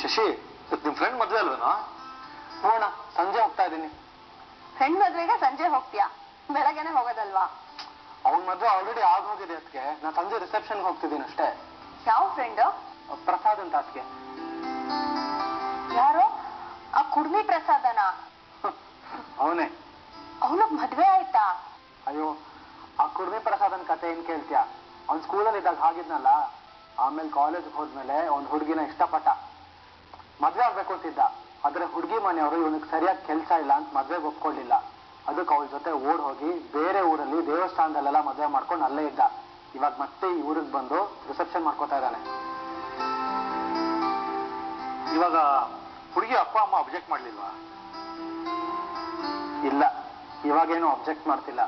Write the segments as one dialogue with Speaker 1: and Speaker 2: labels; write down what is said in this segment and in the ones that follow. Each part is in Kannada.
Speaker 1: ಶಶಿ, ನಿಮ್ ಫ್ರೆಂಡ್ ಮದ್ವೆ ಅಲ್ವೇನೋ?
Speaker 2: ನೋಡ, ಸಂಜೆ ಹೋಗ್ತಾ ಇದ್ದೀನಿ.
Speaker 3: ಫ್ರೆಂಡ್ ಮದ್ವೆಗೆ ಸಂಜೆ ಹೋಗ್ತೀಯಾ? ಬೆಳಗ್ಗೆನೆ ಹೋಗೋದಲ್ವಾ?
Speaker 2: ಅವ್ನ ಮದ್ವೆ ಆಲ್ರೆಡಿ ಆಗೋಗಿದೆ ಅದಕ್ಕೆ. ನಾನು ಸಂಜೆ ರಿಸೆಪ್ಷನ್ಗೆ ಹೋಗ್ತಿದ್ದೀನಿ ಅಷ್ಟೇ.
Speaker 3: ಯಾವ ಫ್ರೆಂಡ್?
Speaker 2: ಪ್ರಸಾದ್ ಅಂತ ಅದಕ್ಕೆ.
Speaker 3: ಯಾರು? ಆ ಕುಡ್ಮಿ ಪ್ರಸಾದನ?
Speaker 2: ಅವನೇ.
Speaker 3: ಅವನಿಗೆ ಮದ್ವೆ ಆಯ್ತಾ?
Speaker 2: ಅಯ್ಯೋ, ಆ ಕುಡ್ಮಿ ಪ್ರಸಾದನ್ ಕತೆ ಏನ್ ಕೇಳ್ತೀಯ? ಅವ್ನ್ ಸ್ಕೂಲಲ್ಲಿ ಇದ್ದಾಗ ಆಗಿದ್ನಲ್ಲ, ಆಮೇಲೆ ಕಾಲೇಜ್ಗೆ ಹೋದ್ಮೇಲೆ ಒಂದ್ ಹುಡುಗಿನ ಇಷ್ಟಪಟ್ಟ. ಮದ್ವೆ ಆಗ್ಬೇಕು ಅಂತಿದ್ದ. ಆದ್ರೆ ಹುಡುಗಿ ಮನೆಯವರು ಇವನಿಗೆ ಸರಿಯಾಗಿ ಕೆಲ್ಸ ಇಲ್ಲ ಅಂತ ಮದ್ವೆಗೆ ಒಪ್ಕೊಳ್ಳಿಲ್ಲ. ಅದಕ್ಕೆ ಅವಳ ಜೊತೆ ಓಡ್ ಹೋಗಿ ಬೇರೆ ಊರಲ್ಲಿ ದೇವಸ್ಥಾನದಲ್ಲೆಲ್ಲ ಮದ್ವೆ ಮಾಡ್ಕೊಂಡು ಅಲ್ಲೇ ಇದ್ದ. ಇವಾಗ ಮತ್ತೆ ಈ ಊರಿಗೆ ಬಂದು ರಿಸೆಪ್ಷನ್ ಮಾಡ್ಕೋತಾ ಇದ್ದಾನೆ.
Speaker 1: ಇವಾಗ ಹುಡುಗಿ ಅಪ್ಪ ಅಮ್ಮ ಅಬ್ಜೆಕ್ಟ್ ಮಾಡ್ಲಿಲ್ವಾ?
Speaker 2: ಇಲ್ಲ, ಇವಾಗೇನು ಅಬ್ಜೆಕ್ಟ್ ಮಾಡ್ತಿಲ್ಲ.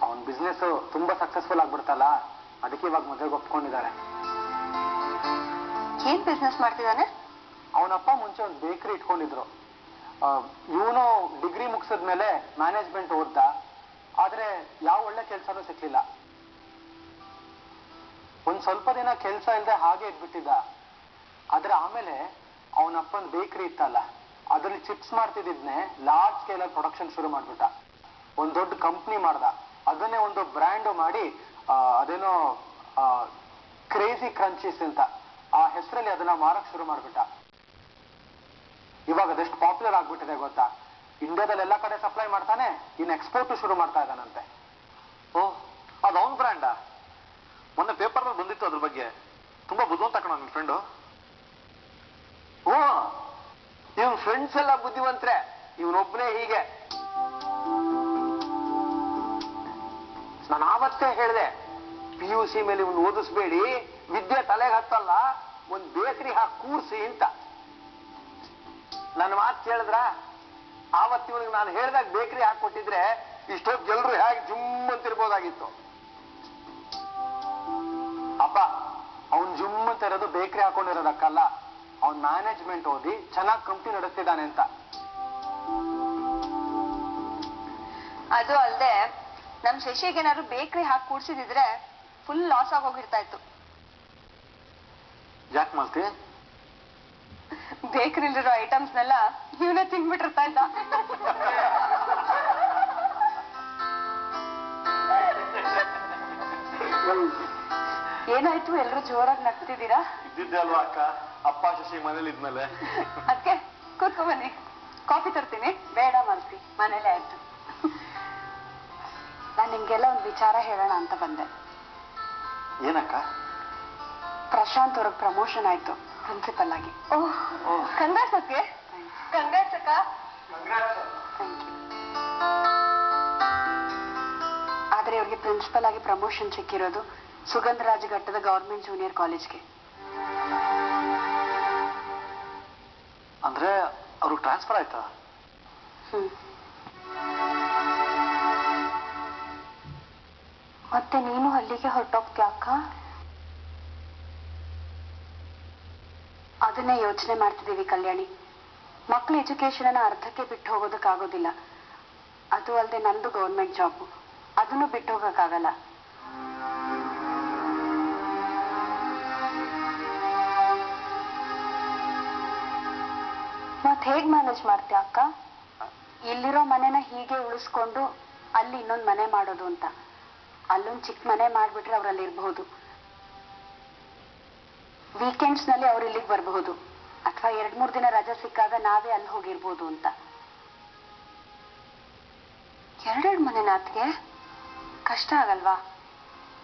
Speaker 2: ಅವನ್ ಬಿಸ್ನೆಸ್ ತುಂಬಾ ಸಕ್ಸಸ್ಫುಲ್ ಆಗ್ಬಿಡ್ತಲ್ಲ, ಅದಕ್ಕೆ ಇವಾಗ ಮದ್ವೆಗೆ ಒಪ್ಕೊಂಡಿದ್ದಾರೆ.
Speaker 3: ಏನ್ ಬಿಸ್ನೆಸ್ ಮಾಡ್ತಿದ್ದಾನೆ?
Speaker 2: ಅವನಪ್ಪ ಮುಂಚೆ ಒಂದು ಬೇಕರಿ ಇಟ್ಕೊಂಡಿದ್ರು. ಇವನು ಡಿಗ್ರಿ ಮುಗಿಸಿದ್ಮೇಲೆ ಮ್ಯಾನೇಜ್ಮೆಂಟ್ ಓದ್ದ. ಆದ್ರೆ ಯಾವ ಒಳ್ಳೆ ಕೆಲ್ಸನೂ ಸಿಕ್ಲಿಲ್ಲ. ಒಂದ್ ಸ್ವಲ್ಪ ದಿನ ಕೆಲ್ಸ ಇಲ್ಲದೆ ಹಾಗೆ ಇದ್ಬಿಟ್ಟಿದ್ದ. ಆದ್ರೆ ಆಮೇಲೆ ಅವನಪ್ಪನ ಬೇಕರಿ ಇತ್ತಲ್ಲ, ಅದ್ರಲ್ಲಿ ಚಿಪ್ಸ್ ಮಾಡ್ತಿದ್ನೆ ಲಾರ್ಜ್ ಸ್ಕೇಲ್ ಅಲ್ಲಿ ಪ್ರೊಡಕ್ಷನ್ ಶುರು ಮಾಡ್ಬಿಟ್ಟ. ಒಂದ್ ದೊಡ್ಡ ಕಂಪ್ನಿ ಮಾಡ್ದ. ಅದನ್ನೇ ಒಂದು ಬ್ರ್ಯಾಂಡ್ ಮಾಡಿ ಅದೇನೋ ಕ್ರೇಜಿ ಕ್ರಂಚೀಸ್ ಅಂತ ಆ ಹೆಸರಲ್ಲಿ ಅದನ್ನ ಮಾರಕ್ ಶುರು ಮಾಡ್ಬಿಟ್ಟ. ಇವಾಗ ಅದೆಷ್ಟು ಪಾಪ್ಯುಲರ್ ಆಗ್ಬಿಟ್ಟಿದೆ ಗೊತ್ತಾ? ಇಂಡಿಯಾದಲ್ಲಿ ಎಲ್ಲಾ ಕಡೆ ಸಪ್ಲೈ ಮಾಡ್ತಾನೆ, ಇನ್ನು ಎಕ್ಸ್ಪೋರ್ಟ್ ಶುರು ಮಾಡ್ತಾ ಇದ್ದಾನಂತೆ.
Speaker 1: ಓಹ್, ಅದು ಅವನ್ ಬ್ರ್ಯಾಂಡಾ? ಮೊನ್ನೆ ಪೇಪರ್ ಬಂದಿತ್ತು ಅದ್ರ ಬಗ್ಗೆ. ತುಂಬಾ ಬುದ್ಧಿವಂತ ಕಣ ನಿನ್ ಫ್ರೆಂಡು.
Speaker 4: ಇವನ್ ಫ್ರೆಂಡ್ಸ್ ಎಲ್ಲ ಬುದ್ಧಿವಂತ್ರೆ, ಇವನೊಬ್ಬನೇ ಹೀಗೆ. ನಾನು ಆವತ್ತೇ ಹೇಳಿದೆ, PUC ಮೇಲೆ ಇವನ್ ಓದಿಸ್ಬೇಡಿ, ವಿದ್ಯೆ ತಲೆಗೆ ಹತ್ತಲ್ಲ, ಒಂದ್ ಬೇಕರಿ ಹಾಕಿ ಕೂರ್ಸಿ ಅಂತ. ನನ್ನ ಮಾತು ಕೇಳಿದ್ರ? ಆವತ್ತಿವನಿಗೆ ನಾನು ಹೇಳಿದಾಗ ಬೇಕರಿ ಹಾಕೊಟ್ಟಿದ್ರೆ ಇಷ್ಟೊತ್ತು ಎಲ್ರು ಹೇಗೆ ಜುಮ್ ಅಂತಿರ್ಬೋದಾಗಿತ್ತು.
Speaker 2: ಅಪ್ಪ, ಅವ್ನ್ ಜುಮ್ ಅಂತ ಇರೋದು ಬೇಕರಿ ಹಾಕೊಂಡಿರೋದಕ್ಕಲ್ಲ, ಅವ್ನ್ ಮ್ಯಾನೇಜ್ಮೆಂಟ್ ಓದಿ ಚೆನ್ನಾಗಿ ಕಂಪ್ನಿ ನಡೆಸ್ತಿದ್ದಾನೆ ಅಂತ.
Speaker 3: ಅದು ಅಲ್ಲದೆ ನಮ್ ಶಶಿಗೆ ಏನಾದ್ರು ಬೇಕರಿ ಹಾಕಿ ಕೂಡ್ಸಿದಿದ್ರೆ ಫುಲ್ ಲಾಸ್ ಆಗೋಗಿರ್ತಾ ಇತ್ತು.
Speaker 1: ಯಾಕೆ ಮಾಲ್ತಿ?
Speaker 3: ಬೇಕರಿಲಿರೋ ಐಟಮ್ಸ್ನೆಲ್ಲ ಇವನೇ ತಿನ್ಬಿಟ್ಟಿರ್ತಾ ಇದ್ದ. ಏನಾಯ್ತು, ಎಲ್ರು ಜೋರಾಗಿ ನಗ್ತಿದ್ದೀರಾ?
Speaker 1: ಇದ್ದಿದ್ದೆ ಅಲ್ವಾ ಅಕ್ಕ, ಅಪ್ಪ ಶಶಿ ಮನೇಲಿ ಇದ್ಮೇಲೆ.
Speaker 3: ಅದಕ್ಕೆ ಕೂತ್ಕೊ ಬನ್ನಿ, ಕಾಫಿ ತರ್ತೀನಿ. ಬೇಡ ಮಾಲ್ತಿ, ಮನೇಲೆ ಆಯ್ತು. ನಾನು ನಿಮ್ಗೆಲ್ಲ ಒಂದು ವಿಚಾರ ಹೇಳೋಣ ಅಂತ ಬಂದೆ.
Speaker 1: ಏನಕ್ಕ?
Speaker 3: ಪ್ರಶಾಂತ್ ಅವ್ರಿಗೆ ಪ್ರಮೋಷನ್ ಆಯ್ತು ಪ್ರಿನ್ಸಿಪಲ್ ಆಗಿ. ಕಂಗ್ರಾಟ್ಸ್ ಅಕ್ಕೆ. ಕಂಗ್ರಾಟ್ಸ್ ಅಕ್ಕ. Thank you. ಆದ್ರೆ ಇವ್ರಿಗೆ ಪ್ರಿನ್ಸಿಪಲ್ ಆಗಿ ಪ್ರಮೋಷನ್ ಸಿಕ್ಕಿರೋದು ಸುಗಂಧರಾಜ ಘಟ್ಟದ ಗವರ್ಮೆಂಟ್ ಜೂನಿಯರ್ ಕಾಲೇಜ್ಗೆ.
Speaker 1: ಅಂದ್ರೆ ಅವ್ರಿಗೆ ಟ್ರಾನ್ಸ್ಫರ್ ಆಯ್ತಾ?
Speaker 3: ಮತ್ತೆ ನೀನು ಅಲ್ಲಿಗೆ ಹೊರಟೋಗ್ತೀಯ ಅಕ್ಕ? ಅದನ್ನೇ ಯೋಚನೆ ಮಾಡ್ತಿದ್ದೀವಿ ಕಲ್ಯಾಣಿ. ಮಕ್ಳ ಎಜುಕೇಶನ್ ಅರ್ಧಕ್ಕೆ ಬಿಟ್ಟು ಹೋಗೋದಕ್ಕಾಗೋದಿಲ್ಲ. ಅದು ಅಲ್ಲದೆ ನಂದು ಗೌರ್ಮೆಂಟ್ ಜಾಬ್, ಅದನ್ನು ಬಿಟ್ಟು ಹೋಗಕ್ಕಾಗಲ್ಲ. ಮತ್ ಹೇಗ್ ಮ್ಯಾನೇಜ್ ಮಾಡ್ತೀಯ ಅಕ್ಕ? ಇಲ್ಲಿರೋ ಮನೆನ ಹೀಗೆ ಉಳಿಸ್ಕೊಂಡು ಅಲ್ಲಿ ಇನ್ನೊಂದು ಮನೆ ಮಾಡೋದು ಅಂತ. ಅಲ್ಲೊಂದು ಚಿಕ್ಕ ಮನೆ ಮಾಡ್ಬಿಟ್ರೆ ಅವ್ರಲ್ಲಿ ಇರಬಹುದು. ವೀಕೆಂಡ್ಸ್ ನಲ್ಲಿ ಅವ್ರು ಇಲ್ಲಿಗೆ ಬರಬಹುದು, ಅಥವಾ 2-3 ದಿನ ರಜೆ ಸಿಕ್ಕಾಗ ನಾವೇ ಅಲ್ಲಿ ಹೋಗಿರ್ಬೋದು ಅಂತ. 2 ಮನೆನ ಅತ್ಗೆ ಕಷ್ಟ ಆಗಲ್ವಾ?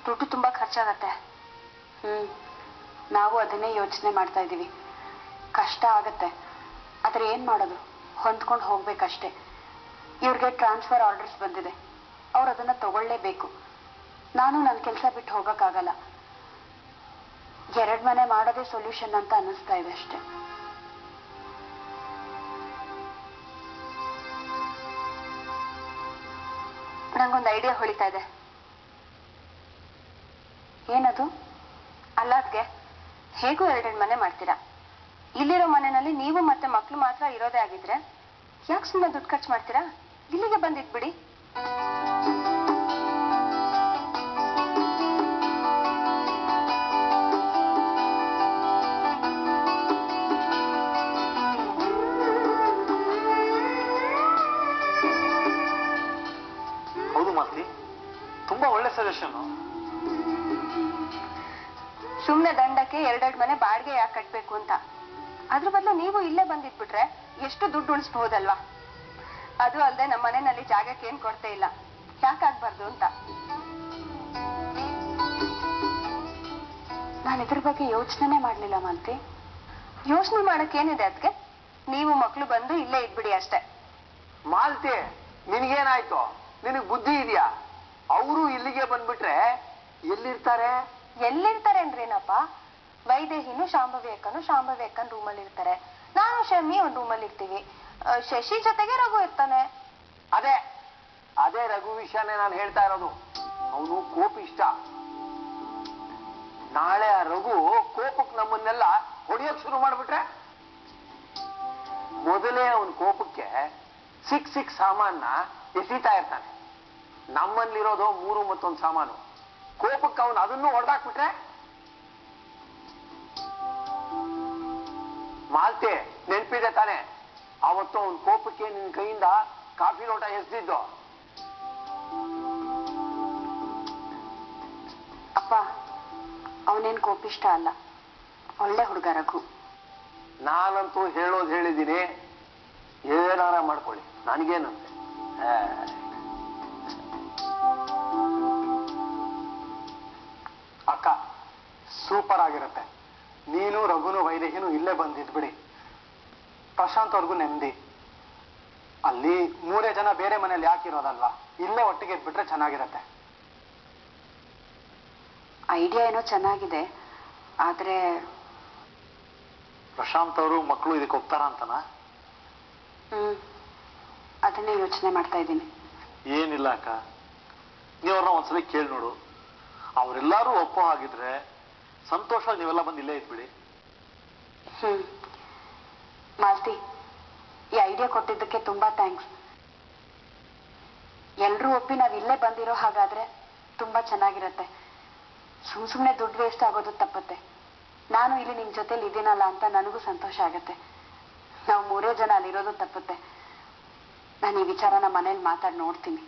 Speaker 3: ದುಡ್ಡು ತುಂಬಾ ಖರ್ಚಾಗತ್ತೆ. ನಾವು ಅದನ್ನೇ ಯೋಚನೆ ಮಾಡ್ತಾ ಇದ್ದೀವಿ. ಕಷ್ಟ ಆಗತ್ತೆ, ಆದ್ರೆ ಏನ್ ಮಾಡೋದು, ಹೊಂದ್ಕೊಂಡು ಹೋಗ್ಬೇಕಷ್ಟೇ. ಇವ್ರಿಗೆ ಟ್ರಾನ್ಸ್ಫರ್ ಆರ್ಡರ್ಸ್ ಬಂದಿದೆ, ಅವ್ರು ಅದನ್ನ ತಗೊಳ್ಳೇಬೇಕು. ನಾನು ನನ್ನ ಕೆಲಸ ಬಿಟ್ಟು ಹೋಗಕ್ಕಾಗಲ್ಲ. 2 ಮನೆ ಮಾಡೋದೇ ಸೊಲ್ಯೂಷನ್ ಅಂತ ಅನ್ನಿಸ್ತಾ ಇದೆ ಅಷ್ಟೆ. ನಂಗೊಂದು ಐಡಿಯಾ ಹೊಳಿತಾ ಇದೆ. ಏನದು? ಅಲ್ಲ ಅದ್ಗೆ, ಹೇಗೂ 2 ಮನೆ ಮಾಡ್ತೀರಾ. ಇಲ್ಲಿರೋ ಮನೆಯಲ್ಲಿ ನೀವು ಮತ್ತೆ ಮಕ್ಳು ಮಾತ್ರ ಇರೋದೇ ಆಗಿದ್ರೆ ಯಾಕೆ ಸುಮ್ಮನೆ ದುಡ್ಡು ಖರ್ಚು ಮಾಡ್ತೀರಾ? ಇಲ್ಲಿಗೆ ಬಂದಿದ್ಬಿಡಿ. ಎರಡೆರಡು ಮನೆ ಬಾಡಿಗೆ ಯಾಕೆ ಕಟ್ಬೇಕು ಅಂತ. ಅದ್ರ ಬದಲು ನೀವು ಇಲ್ಲೇ ಬಂದಿದ್ಬಿಟ್ರೆ ಎಷ್ಟು ದುಡ್ಡು ಉಳಿಸ್ಬಹುದಲ್ವಾ? ಅದು ಅಲ್ಲದೆ ನಮ್ಮ ಮನೆಯಲ್ಲಿ ಜಾಗಕ್ಕೆ ಏನ್ ಕೊರತೆ ಇಲ್ಲ, ಯಾಕಾಗ್ಬಾರ್ದು ಅಂತ. ನಾನು ಇದ್ರ ಬಗ್ಗೆ ಯೋಚನೆ ಮಾಡ್ಲಿಲ್ಲ ಮಾಲ್ತಿ. ಯೋಚನೆ ಮಾಡಕ್ ಏನಿದೆ ಅದಕ್ಕೆ? ನೀವು ಮಕ್ಳು ಬಂದು ಇಲ್ಲೇ ಇದ್ಬಿಡಿ ಅಷ್ಟೇ.
Speaker 4: ಮಾಲ್ತಿ, ನಿನಗೇನಾಯ್ತು? ನಿನಗ್ ಬುದ್ಧಿ ಇದೆಯಾ? ಅವರು ಇಲ್ಲಿಗೆ ಬಂದ್ಬಿಟ್ರೆ ಎಲ್ಲಿರ್ತಾರೆ?
Speaker 3: ಎಲ್ಲಿರ್ತಾರೆ ಅಂದ್ರೇನಪ್ಪ? ವೈದೇಹಿನು ಶಾಂಭವಿ ಅಕ್ಕನ್ ರೂಮಲ್ಲಿ ಇರ್ತಾರೆ, ನಾನು ಶಮಿ ಒಂದ್ ರೂಮಲ್ಲಿ ಇರ್ತೀವಿ. ಶಶಿ ಜೊತೆಗೆ ರಘು ಇರ್ತಾನೆ.
Speaker 4: ಅದೇ ರಘು ವಿಷಯನೇ ನಾನು ಹೇಳ್ತಾ ಇರೋದು. ಅವನು ಕೋಪಿಷ್ಟ. ನಾಳೆ ಆ ರಘು ಕೋಪಕ್ಕೆ ನಮ್ಮನ್ನೆಲ್ಲ ಹೊಡೆಯೋಕ್ ಶುರು ಮಾಡ್ಬಿಟ್ರೆ? ಮೊದಲೇ ಅವನ ಕೋಪಕ್ಕೆ ಸಿಕ್ ಸಾಮಾನ ಎಸಿತಾ ಇರ್ತಾನೆ. ನಮ್ಮಲ್ಲಿರೋದು 3 ಮತ್ತೊಂದು ಸಾಮಾನು. ಕೋಪಕ್ಕೆ ಅವನು ಅದನ್ನು ಹೊಡೆದಾಕ್ಬಿಟ್ರೆ? ಮಾಲ್ತೆ, ನೆನಪಿದೆ ತಾನೆ ಅವತ್ತು ಅವನ ಕೋಪಕ್ಕೆ ನಿನ್ ಕೈಯಿಂದ ಕಾಫಿ ಲೋಟ ಎಸ್ದಿದ್ದು?
Speaker 3: ಅಪ್ಪ, ಅವನೇನ್ ಕೋಪಿಷ್ಟ ಅಲ್ಲ, ಒಳ್ಳೆ ಹುಡುಗ ರಘು.
Speaker 4: ನಾನಂತೂ ಹೇಳೋದು ಹೇಳಿದ್ದೀನಿ, ಏನಾರ ಮಾಡ್ಕೊಳ್ಳಿ, ನನಗೇನಂತೆ.
Speaker 2: ಅಕ್ಕ, ಸೂಪರ್ ಆಗಿರುತ್ತೆ. ನೀನು ರಘುನು ವೈದೇಹಿನು ಇಲ್ಲೇ ಬಂದಿದ್ಬಿಡಿ. ಪ್ರಶಾಂತ್ ಅವ್ರಿಗೂ ನೆಮ್ಮದಿ. ಅಲ್ಲಿ 3 ಜನ ಬೇರೆ ಮನೇಲಿ ಯಾಕಿರೋದಲ್ವಾ? ಇಲ್ಲೇ ಒಟ್ಟಿಗೆ ಇದ್ಬಿಟ್ರೆ ಚೆನ್ನಾಗಿರತ್ತೆ.
Speaker 3: ಐಡಿಯಾ ಏನೋ ಚೆನ್ನಾಗಿದೆ, ಆದ್ರೆ
Speaker 1: ಪ್ರಶಾಂತ್ ಅವರು ಮಕ್ಕಳು ಇದಕ್ಕೆ ಹೋಗ್ತಾರ ಅಂತನಾ?
Speaker 3: ಅದನ್ನೇ ಯೋಚನೆ ಮಾಡ್ತಾ ಇದ್ದೀನಿ.
Speaker 1: ಏನಿಲ್ಲ ಅಕ್ಕ, ನೀವ್ರನ್ನ ಒಂದ್ಸಲಿ ಕೇಳಿ ನೋಡು. ಅವರೆಲ್ಲರೂ ಒಪ್ಪೋ ಹಾಗಿದ್ರೆ ಸಂತೋಷ, ನೀವೆಲ್ಲ ಬಂದು ಇಲ್ಲೇ ಇದ್ಬಿಡಿ.
Speaker 3: ಮಾಲ್ತಿ, ಈ ಐಡಿಯಾ ಕೊಟ್ಟಿದ್ದಕ್ಕೆ ತುಂಬಾ ಥ್ಯಾಂಕ್ಸ್. ಎಲ್ರೂ ಒಪ್ಪಿ ನಾವ್ ಇಲ್ಲೇ ಬಂದಿರೋ ಹಾಗಾದ್ರೆ ತುಂಬಾ ಚೆನ್ನಾಗಿರತ್ತೆ. ಸುಮ್ನೆ ದುಡ್ಡು ವೇಸ್ಟ್ ಆಗೋದು ತಪ್ಪತ್ತೆ. ನಾನು ಇಲ್ಲಿ ನಿಮ್ ಜೊತೆಲಿ ಇದೀನಲ್ಲ ಅಂತ ನನಗೂ ಸಂತೋಷ ಆಗತ್ತೆ. ನಾವು 3 ಜನ ಅಲ್ಲಿರೋದು ತಪ್ಪತ್ತೆ. ನಾನು ಈ ವಿಚಾರನ ಮನೇಲಿ ಮಾತಾಡಿ ನೋಡ್ತೀನಿ.